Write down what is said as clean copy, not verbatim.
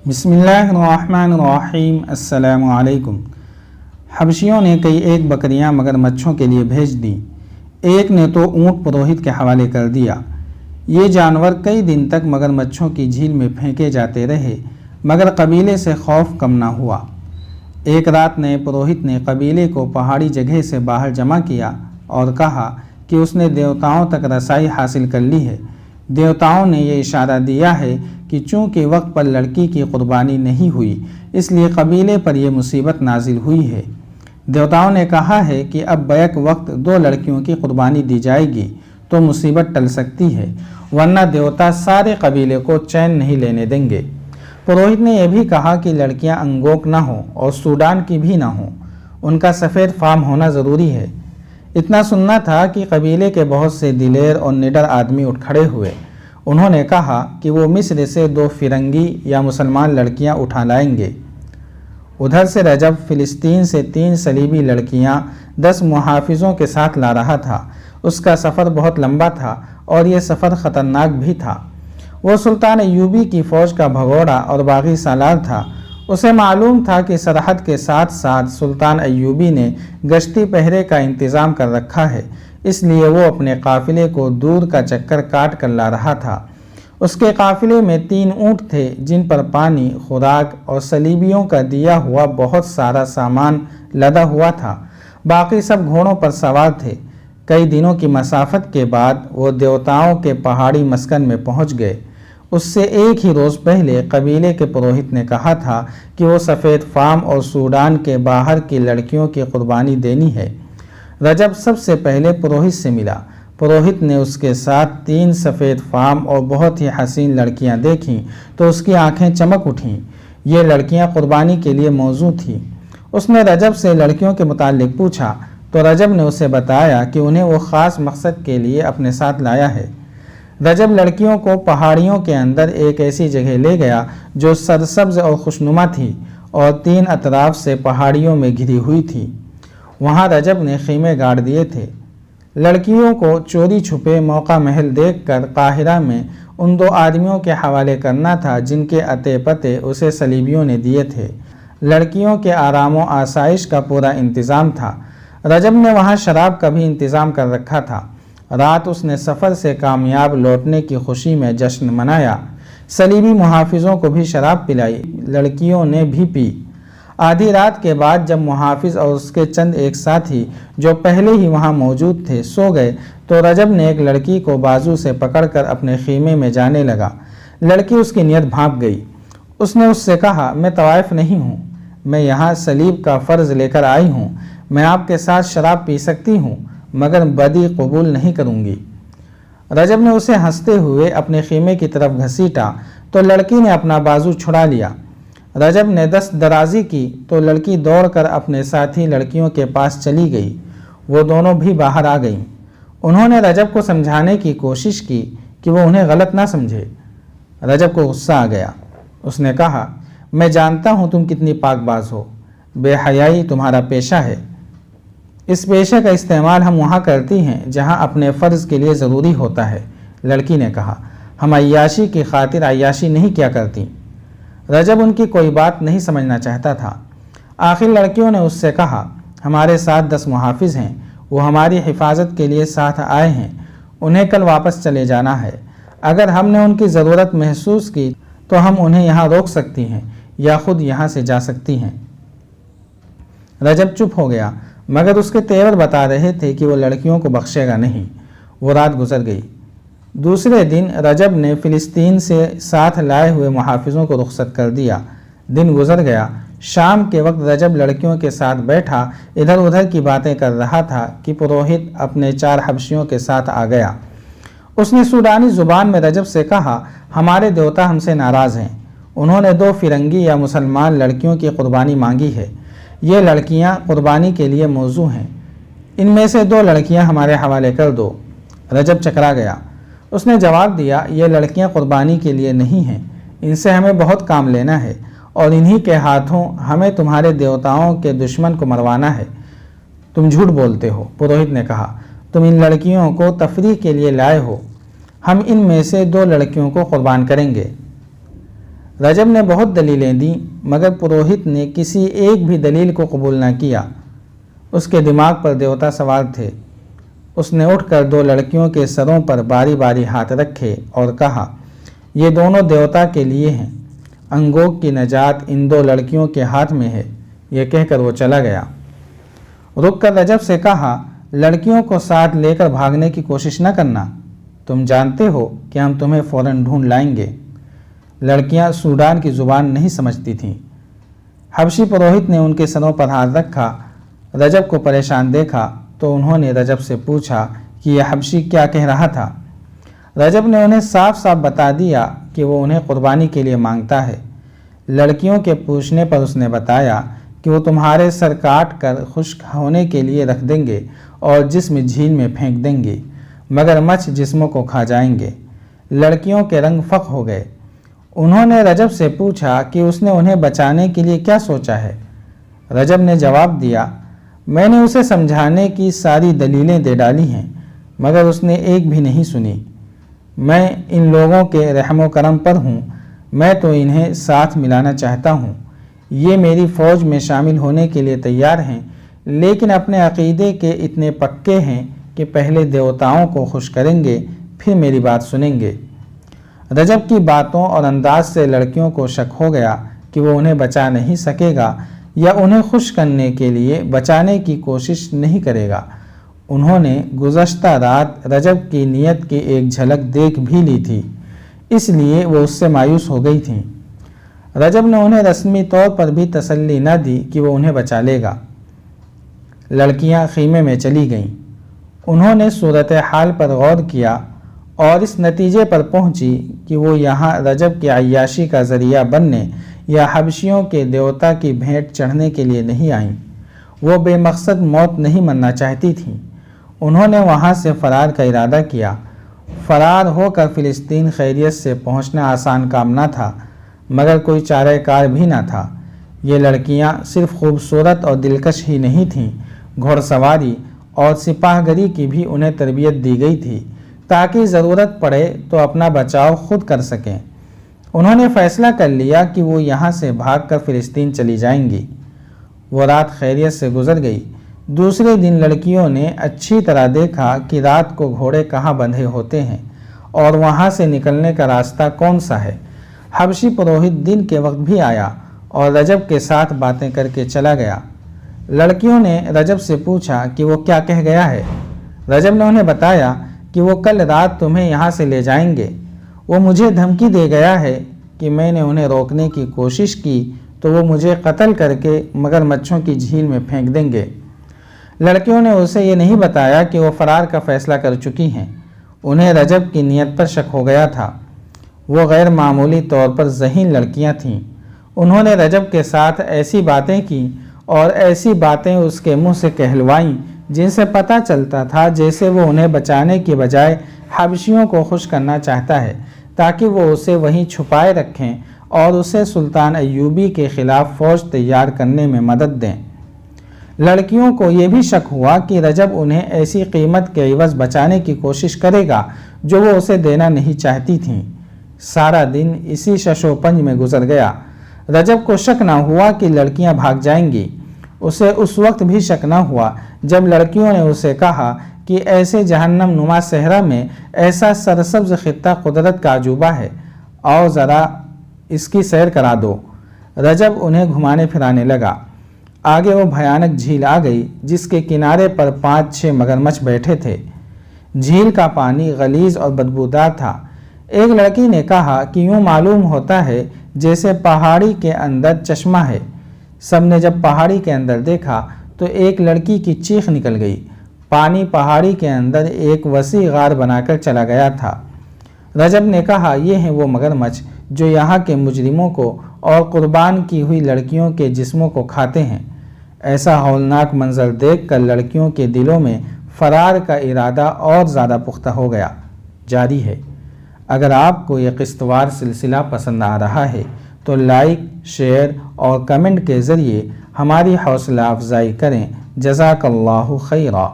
بسم اللہ الرحمن الرحیم۔ السلام علیکم۔ حبشیوں نے کئی ایک بکریاں مگرمچھوں کے لیے بھیج دیں۔ ایک نے تو اونٹ پروہت کے حوالے کر دیا۔ یہ جانور کئی دن تک مگرمچھوں کی جھیل میں پھینکے جاتے رہے مگر قبیلے سے خوف کم نہ ہوا۔ ایک رات نئے پروہت نے قبیلے کو پہاڑی جگہ سے باہر جمع کیا اور کہا کہ اس نے دیوتاؤں تک رسائی حاصل کر لی ہے۔ دیوتاؤں نے یہ اشارہ دیا ہے کہ چونکہ وقت پر لڑکی کی قربانی نہیں ہوئی اس لیے قبیلے پر یہ مصیبت نازل ہوئی ہے۔ دیوتاؤں نے کہا ہے کہ اب بیک وقت 2 لڑکیوں کی قربانی دی جائے گی تو مصیبت ٹل سکتی ہے، ورنہ دیوتا سارے قبیلے کو چین نہیں لینے دیں گے۔ پروہت نے یہ بھی کہا کہ لڑکیاں انگوک نہ ہوں اور سوڈان کی بھی نہ ہوں، ان کا سفید فام ہونا ضروری ہے۔ اتنا سننا تھا کہ قبیلے کے بہت سے دلیر اور نڈر آدمی اٹھ کھڑے ہوئے۔ انہوں نے کہا کہ وہ مصر سے 2 فرنگی یا مسلمان لڑکیاں اٹھا لائیں گے۔ ادھر سے رجب فلسطین سے 3 صلیبی لڑکیاں 10 محافظوں کے ساتھ لا رہا تھا۔ اس کا سفر بہت لمبا تھا اور یہ سفر خطرناک بھی تھا۔ وہ سلطان ایوبی کی فوج کا بھگوڑا اور باغی سالار تھا۔ اسے معلوم تھا کہ سرحد کے ساتھ ساتھ سلطان ایوبی نے گشتی پہرے کا انتظام کر رکھا ہے، اس لیے وہ اپنے قافلے کو دور کا چکر کاٹ کر لا رہا تھا۔ اس کے قافلے میں 3 اونٹ تھے جن پر پانی، خوراک اور صلیبیوں کا دیا ہوا بہت سارا سامان لدا ہوا تھا۔ باقی سب گھوڑوں پر سوار تھے۔ کئی دنوں کی مسافت کے بعد وہ دیوتاؤں کے پہاڑی مسکن میں پہنچ گئے۔ اس سے ایک ہی روز پہلے قبیلے کے پروہت نے کہا تھا کہ وہ سفید فام اور سوڈان کے باہر کی لڑکیوں کی قربانی دینی ہے۔ رجب سب سے پہلے پروہت سے ملا۔ پروہت نے اس کے ساتھ 3 سفید فام اور بہت ہی حسین لڑکیاں دیکھیں تو اس کی آنکھیں چمک اٹھیں۔ یہ لڑکیاں قربانی کے لیے موزوں تھیں۔ اس نے رجب سے لڑکیوں کے متعلق پوچھا تو رجب نے اسے بتایا کہ انہیں وہ خاص مقصد کے لیے اپنے ساتھ لایا ہے۔ رجب لڑکیوں کو پہاڑیوں کے اندر ایک ایسی جگہ لے گیا جو سرسبز اور خوشنما تھی اور 3 اطراف سے پہاڑیوں میں گھری ہوئی تھی۔ وہاں رجب نے خیمے گاڑ دیے تھے۔ لڑکیوں کو چوری چھپے موقع محل دیکھ کر قاہرہ میں ان 2 آدمیوں کے حوالے کرنا تھا جن کے اتے پتے اسے صلیبیوں نے دیے تھے۔ لڑکیوں کے آرام و آسائش کا پورا انتظام تھا۔ رجب نے وہاں شراب کا بھی انتظام کر رکھا تھا۔ رات اس نے سفر سے کامیاب لوٹنے کی خوشی میں جشن منایا۔ صلیبی محافظوں کو بھی شراب پلائی، لڑکیوں نے بھی پی۔ آدھی رات کے بعد جب محافظ اور اس کے چند ایک ساتھی جو پہلے ہی وہاں موجود تھے سو گئے تو رجب نے ایک لڑکی کو بازو سے پکڑ کر اپنے خیمے میں جانے لگا۔ لڑکی اس کی نیت بھانپ گئی۔ اس نے اس سے کہا، میں طوائف نہیں ہوں، میں یہاں صلیب کا فرض لے کر آئی ہوں۔ میں آپ کے ساتھ شراب پی سکتی ہوں مگر بدی قبول نہیں کروں گی۔ رجب نے اسے ہنستے ہوئے اپنے خیمے کی طرف گھسیٹا تو لڑکی نے اپنا بازو چھڑا لیا۔ رجب نے دست درازی کی تو لڑکی دوڑ کر اپنے ساتھی لڑکیوں کے پاس چلی گئی۔ وہ دونوں بھی باہر آ گئیں۔ انہوں نے رجب کو سمجھانے کی کوشش کی کہ وہ انہیں غلط نہ سمجھے۔ رجب کو غصہ آ گیا۔ اس نے کہا، میں جانتا ہوں تم کتنی پاک باز ہو، بے حیائی تمہارا پیشہ ہے۔ اس پیشے کا استعمال ہم وہاں کرتی ہیں جہاں اپنے فرض کے لیے ضروری ہوتا ہے۔ لڑکی نے کہا، ہم عیاشی کی خاطر عیاشی نہیں کیا کرتی۔ رجب ان کی کوئی بات نہیں سمجھنا چاہتا تھا۔ آخر لڑکیوں نے اس سے کہا، ہمارے ساتھ 10 محافظ ہیں، وہ ہماری حفاظت کے لیے ساتھ آئے ہیں، انہیں کل واپس چلے جانا ہے۔ اگر ہم نے ان کی ضرورت محسوس کی تو ہم انہیں یہاں روک سکتی ہیں یا خود یہاں سے جا سکتی ہیں۔ رجب چپ ہو گیا مگر اس کے تیور بتا رہے تھے کہ وہ لڑکیوں کو بخشے گا نہیں۔ وہ رات گزر گئی۔ دوسرے دن رجب نے فلسطین سے ساتھ لائے ہوئے محافظوں کو رخصت کر دیا۔ دن گزر گیا۔ شام کے وقت رجب لڑکیوں کے ساتھ بیٹھا ادھر ادھر کی باتیں کر رہا تھا کہ پروہت اپنے 4 حبشیوں کے ساتھ آ گیا۔ اس نے سوڈانی زبان میں رجب سے کہا، ہمارے دیوتا ہم سے ناراض ہیں۔ انہوں نے 2 فرنگی یا مسلمان لڑکیوں کی قربانی مانگی ہے۔ یہ لڑکیاں قربانی کے لیے موزوں ہیں۔ ان میں سے 2 لڑکیاں ہمارے حوالے کر دو۔ رجب چکرا گیا۔ اس نے جواب دیا، یہ لڑکیاں قربانی کے لیے نہیں ہیں، ان سے ہمیں بہت کام لینا ہے اور انہی کے ہاتھوں ہمیں تمہارے دیوتاؤں کے دشمن کو مروانا ہے۔ تم جھوٹ بولتے ہو، پروہت نے کہا، تم ان لڑکیوں کو تفریح کے لیے لائے ہو۔ ہم ان میں سے 2 لڑکیوں کو قربان کریں گے۔ رجب نے بہت دلیلیں دیں مگر پروہت نے کسی ایک بھی دلیل کو قبول نہ کیا۔ اس کے دماغ پر دیوتا سوار تھے۔ اس نے اٹھ کر 2 لڑکیوں کے سروں پر باری باری ہاتھ رکھے اور کہا، یہ دونوں دیوتا کے لیے ہیں، انگوک کی نجات ان 2 لڑکیوں کے ہاتھ میں ہے۔ یہ کہہ کر وہ چلا گیا۔ رک کر رجب سے کہا، لڑکیوں کو ساتھ لے کر بھاگنے کی کوشش نہ کرنا، تم جانتے ہو کہ ہم تمہیں فوراً ڈھونڈ لائیں گے۔ لڑکیاں سوڈان کی زبان نہیں سمجھتی تھیں۔ حبشی پروہت نے ان کے سروں پر ہاتھ رکھا۔ رجب کو پریشان دیکھا تو انہوں نے رجب سے پوچھا کہ یہ حبشی کیا کہہ رہا تھا۔ رجب نے انہیں صاف صاف بتا دیا کہ وہ انہیں قربانی کے لیے مانگتا ہے۔ لڑکیوں کے پوچھنے پر اس نے بتایا کہ وہ تمہارے سر کاٹ کر خشک ہونے کے لیے رکھ دیں گے اور جسم جھیل میں پھینک دیں گے، مگر مچھ جسموں کو کھا جائیں گے۔ لڑکیوں کے رنگ فق ہو گئے۔ انہوں نے رجب سے پوچھا کہ اس نے انہیں بچانے کے لیے کیا سوچا ہے۔ رجب نے جواب دیا، میں نے اسے سمجھانے کی ساری دلیلیں دے ڈالی ہیں مگر اس نے ایک بھی نہیں سنی۔ میں ان لوگوں کے رحم و کرم پر ہوں، میں تو انہیں ساتھ ملانا چاہتا ہوں۔ یہ میری فوج میں شامل ہونے کے لیے تیار ہیں لیکن اپنے عقیدے کے اتنے پکے ہیں کہ پہلے دیوتاؤں کو خوش کریں گے پھر میری بات سنیں گے۔ رجب کی باتوں اور انداز سے لڑکیوں کو شک ہو گیا کہ وہ انہیں بچا نہیں سکے گا یا انہیں خوش کرنے کے لیے بچانے کی کوشش نہیں کرے گا۔ انہوں نے گزشتہ رات رجب کی نیت کی ایک جھلک دیکھ بھی لی تھی، اس لیے وہ اس سے مایوس ہو گئی تھیں۔ رجب نے انہیں رسمی طور پر بھی تسلی نہ دی کہ وہ انہیں بچا لے گا۔ لڑکیاں خیمے میں چلی گئیں۔ انہوں نے صورتحال پر غور کیا اور اس نتیجے پر پہنچی کہ وہ یہاں رجب کی عیاشی کا ذریعہ بننے یا حبشیوں کے دیوتا کی بھینٹ چڑھنے کے لیے نہیں آئیں۔ وہ بے مقصد موت نہیں مرنا چاہتی تھیں۔ انہوں نے وہاں سے فرار کا ارادہ کیا۔ فرار ہو کر فلسطین خیریت سے پہنچنا آسان کام نہ تھا مگر کوئی چارہ کار بھی نہ تھا۔ یہ لڑکیاں صرف خوبصورت اور دلکش ہی نہیں تھیں، گھوڑ سواری اور سپاہ گری کی بھی انہیں تربیت دی گئی تھی تاکہ ضرورت پڑے تو اپنا بچاؤ خود کر سکیں۔ انہوں نے فیصلہ کر لیا کہ وہ یہاں سے بھاگ کر فلسطین چلی جائیں گی۔ وہ رات خیریت سے گزر گئی۔ دوسرے دن لڑکیوں نے اچھی طرح دیکھا کہ رات کو گھوڑے کہاں بندھے ہوتے ہیں اور وہاں سے نکلنے کا راستہ کون سا ہے۔ حبشی پروہت دن کے وقت بھی آیا اور رجب کے ساتھ باتیں کر کے چلا گیا۔ لڑکیوں نے رجب سے پوچھا کہ وہ کیا کہہ گیا ہے۔ رجب نے انہیں بتایا کہ وہ کل رات تمہیں یہاں سے لے جائیں گے۔ وہ مجھے دھمکی دے گیا ہے کہ میں نے انہیں روکنے کی کوشش کی تو وہ مجھے قتل کر کے مگر مچھوں کی جھیل میں پھینک دیں گے۔ لڑکیوں نے اسے یہ نہیں بتایا کہ وہ فرار کا فیصلہ کر چکی ہیں۔ انہیں رجب کی نیت پر شک ہو گیا تھا۔ وہ غیر معمولی طور پر ذہین لڑکیاں تھیں۔ انہوں نے رجب کے ساتھ ایسی باتیں کی اور ایسی باتیں اس کے منہ سے کہلوائیں جن سے پتہ چلتا تھا جیسے وہ انہیں بچانے کی بجائے حبشیوں کو خوش کرنا چاہتا ہے تاکہ وہ اسے وہیں چھپائے رکھیں اور اسے سلطان ایوبی کے خلاف فوج تیار کرنے میں مدد دیں۔ لڑکیوں کو یہ بھی شک ہوا کہ رجب انہیں ایسی قیمت کے عوض بچانے کی کوشش کرے گا جو وہ اسے دینا نہیں چاہتی تھیں۔ سارا دن اسی شش و پنج میں گزر گیا۔ رجب کو شک نہ ہوا کہ لڑکیاں بھاگ جائیں گی۔ اسے اس وقت بھی شک نہ ہوا جب لڑکیوں نے اسے کہا کہ ایسے جہنم نما صحرا میں ایسا سرسبز خطہ قدرت کا عجوبہ ہے، آؤ ذرا اس کی سیر کرا دو۔ رجب انہیں گھمانے پھرانے لگا۔ آگے وہ بھیانک جھیل آ گئی جس کے کنارے پر 5-6 مگرمچھ بیٹھے تھے۔ جھیل کا پانی غلیظ اور بدبودار تھا۔ ایک لڑکی نے کہا کہ یوں معلوم ہوتا ہے جیسے پہاڑی کے اندر چشمہ ہے۔ سب نے جب پہاڑی کے اندر دیکھا تو ایک لڑکی کی چیخ نکل گئی۔ پانی پہاڑی کے اندر ایک وسیع غار بنا کر چلا گیا تھا۔ رجب نے کہا، یہ ہیں وہ مگرمچھ جو یہاں کے مجرموں کو اور قربان کی ہوئی لڑکیوں کے جسموں کو کھاتے ہیں۔ ایسا ہولناک منظر دیکھ کر لڑکیوں کے دلوں میں فرار کا ارادہ اور زیادہ پختہ ہو گیا۔ جاری ہے۔ اگر آپ کو یہ قسط وار سلسلہ پسند آ رہا ہے تو لائک، شیئر اور کمنٹ کے ذریعے ہماری حوصلہ افزائی کریں۔ جزاک اللہ خیرا۔